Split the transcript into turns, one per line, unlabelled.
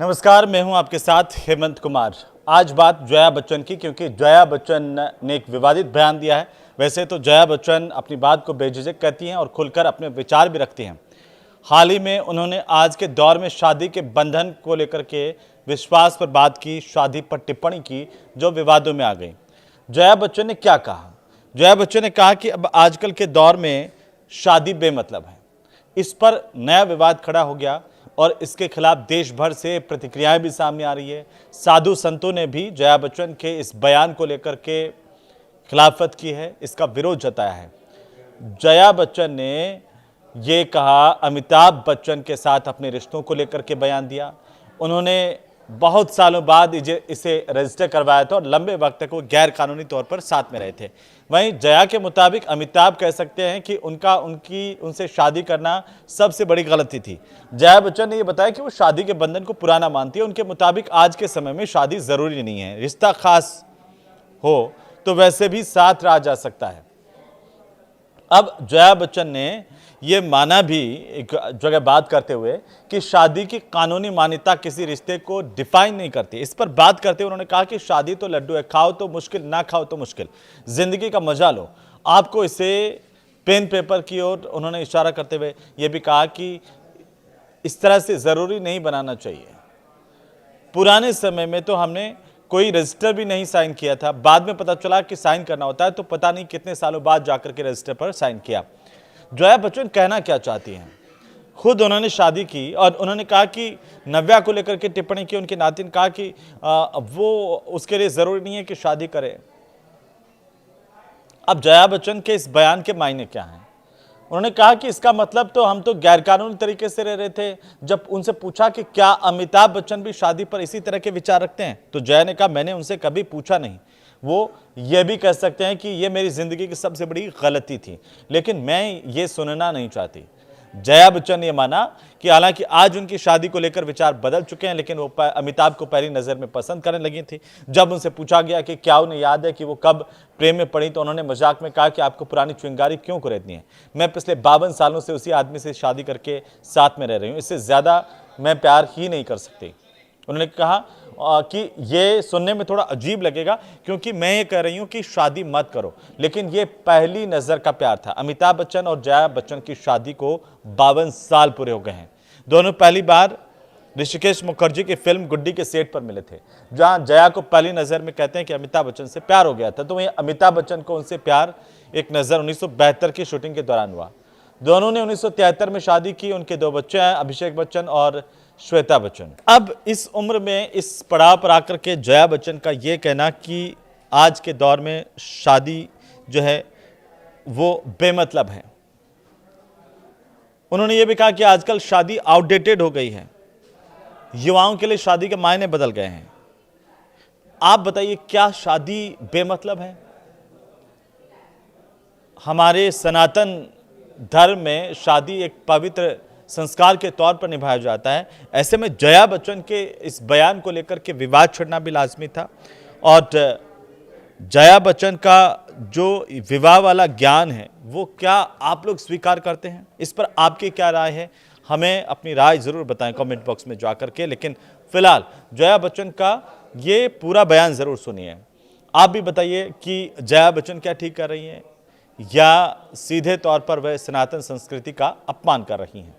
नमस्कार, मैं हूं आपके साथ हेमंत कुमार। आज बात जया बच्चन की, क्योंकि जया बच्चन ने एक विवादित बयान दिया है। वैसे तो जया बच्चन अपनी बात को बेझिझक कहती हैं और खुलकर अपने विचार भी रखती हैं। हाल ही में उन्होंने आज के दौर में शादी के बंधन को लेकर के विश्वास पर बात की, शादी पर टिप्पणी की, जो विवादों में आ गई। जया बच्चन ने क्या कहा? जया बच्चन ने कहा कि अब आजकल के दौर में शादी बेमतलब है। इस पर नया विवाद खड़ा हो गया और इसके खिलाफ देश भर से प्रतिक्रियाएं भी सामने आ रही है। साधु संतों ने भी जया बच्चन के इस बयान को लेकर के खिलाफत की है, इसका विरोध जताया है। जया बच्चन ने ये कहा, अमिताभ बच्चन के साथ अपने रिश्तों को लेकर के बयान दिया। उन्होंने बहुत सालों बाद इसे रजिस्टर करवाया था और लंबे वक्त तक वो गैर कानूनी तौर पर साथ में रहे थे। वहीं जया के मुताबिक अमिताभ कह सकते हैं कि उनसे शादी करना सबसे बड़ी गलती थी। जया बच्चन ने ये बताया कि वो शादी के बंधन को पुराना मानती है। उनके मुताबिक आज के समय में शादी जरूरी नहीं है, रिश्ता खास हो तो वैसे भी साथ रहा जा सकता है। अब जया बच्चन ने ये माना भी एक जगह बात करते हुए कि शादी की कानूनी मान्यता किसी रिश्ते को डिफाइन नहीं करती। इस पर बात करते हुए उन्होंने कहा कि शादी तो लड्डू है, खाओ तो मुश्किल, ना खाओ तो मुश्किल, जिंदगी का मजा लो। आपको इसे पेन पेपर की ओर उन्होंने इशारा करते हुए ये भी कहा कि इस तरह से जरूरी नहीं बनाना चाहिए। पुराने समय में तो हमने कोई रजिस्टर भी नहीं साइन किया था, बाद में पता चला कि साइन करना होता है, तो पता नहीं कितने सालों बाद जाकर के रजिस्टर पर साइन किया। जया बच्चन कहना क्या चाहती हैं? खुद उन्होंने शादी की और उन्होंने कहा कि नव्या को लेकर के टिप्पणी की। उनके नातिन कहा कि वो उसके लिए जरूरी नहीं है कि शादी करे। अब जया बच्चन के इस बयान के मायने क्या हैं? उन्होंने कहा कि इसका मतलब तो हम तो गैरकानूनी तरीके से रह रहे थे। जब उनसे पूछा कि क्या अमिताभ बच्चन भी शादी पर इसी तरह के विचार रखते हैं, तो जया ने कहा, मैंने उनसे कभी पूछा नहीं। वो ये भी कह सकते हैं कि ये मेरी जिंदगी की सबसे बड़ी गलती थी, लेकिन मैं ये सुनना नहीं चाहती। जया बच्चन ने माना कि हालांकि आज उनकी शादी को लेकर विचार बदल चुके हैं, लेकिन वो अमिताभ को पहली नजर में पसंद करने लगी थी। जब उनसे पूछा गया कि क्या उन्हें याद है कि वो कब प्रेम में पड़ी, तो उन्होंने मजाक में कहा कि आपको पुरानी चिंगारी क्यों खरीदनी है, मैं पिछले 52 सालों से उसी आदमी से शादी करके साथ में रह रही हूँ, इससे ज्यादा मैं प्यार ही नहीं कर सकती। उन्होंने कहा कि ये सुनने में थोड़ा अजीब लगेगा, क्योंकि मैं ये कह रही हूं कि शादी मत करो, लेकिन ये पहली नजर का प्यार था। अमिताभ बच्चन और जया बच्चन की शादी को 52 साल पूरे हो गए हैं। दोनों पहली बार ऋषिकेश मुखर्जी की फिल्म गुड्डी के सेट पर मिले थे, जहां जया को पहली नजर में कहते हैं कि अमिताभ बच्चन से प्यार हो गया था, तो वहीं अमिताभ बच्चन को उनसे प्यार एक नजर 1972 की शूटिंग के दौरान हुआ। दोनों ने 1973 में शादी की। उनके 2 बच्चे हैं, अभिषेक बच्चन और श्वेता बच्चन। अब इस उम्र में इस पड़ाव पर आकर के जया बच्चन का यह कहना कि आज के दौर में शादी जो है वो बेमतलब है। उन्होंने ये भी कहा कि आजकल शादी आउटडेटेड हो गई है, युवाओं के लिए शादी के मायने बदल गए हैं। आप बताइए, क्या शादी बेमतलब है? हमारे सनातन धर्म में शादी एक पवित्र संस्कार के तौर पर निभाया जाता है। ऐसे में जया बच्चन के इस बयान को लेकर के विवाद छिड़ना भी लाजमी था। और जया बच्चन का जो विवाह वाला ज्ञान है वो क्या आप लोग स्वीकार करते हैं? इस पर आपकी क्या राय है? हमें अपनी राय जरूर बताएं कमेंट बॉक्स में जाकर के। लेकिन फिलहाल जया बच्चन का ये पूरा बयान जरूर सुनिए। आप भी बताइए कि जया बच्चन क्या ठीक कर रही हैं या सीधे तौर पर वह सनातन संस्कृति का अपमान कर रही हैं।